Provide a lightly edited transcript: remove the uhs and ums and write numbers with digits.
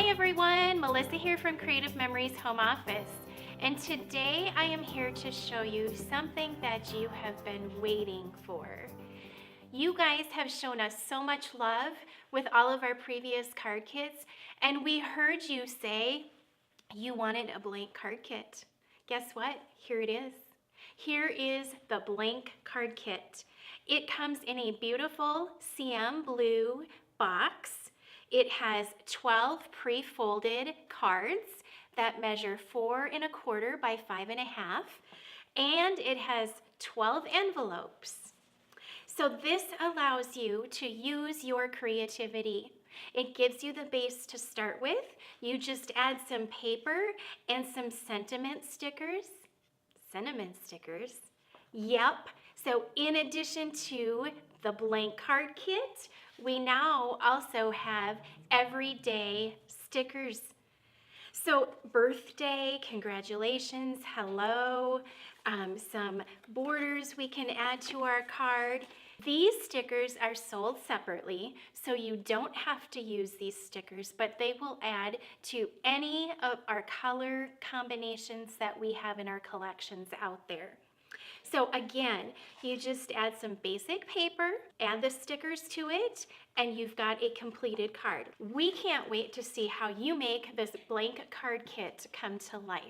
Hi everyone, Melissa here from Creative Memories Home Office. And today I am here to show you something that you have been waiting for. You guys have shown us so much love with all of our previous card kits, and we heard you say you wanted a blank card kit. Guess what? Here it is. Here is the blank card kit. It comes in a beautiful CM blue box. It has 12 pre-folded cards that measure 4¼ by 5½, and it has 12 envelopes. So this allows you to use your creativity. It gives you the base to start with. You just add some paper and some sentiment stickers. Sentiment stickers. Yep. So in addition to the blank card kit, we now also have everyday stickers. So birthday, congratulations, hello, some borders we can add to our card. These stickers are sold separately, so you don't have to use these stickers, but they will add to any of our color combinations that we have in our collections out there. So again, you just add some basic paper, add the stickers to it, and you've got a completed card. We can't wait to see how you make this blank card kit come to life.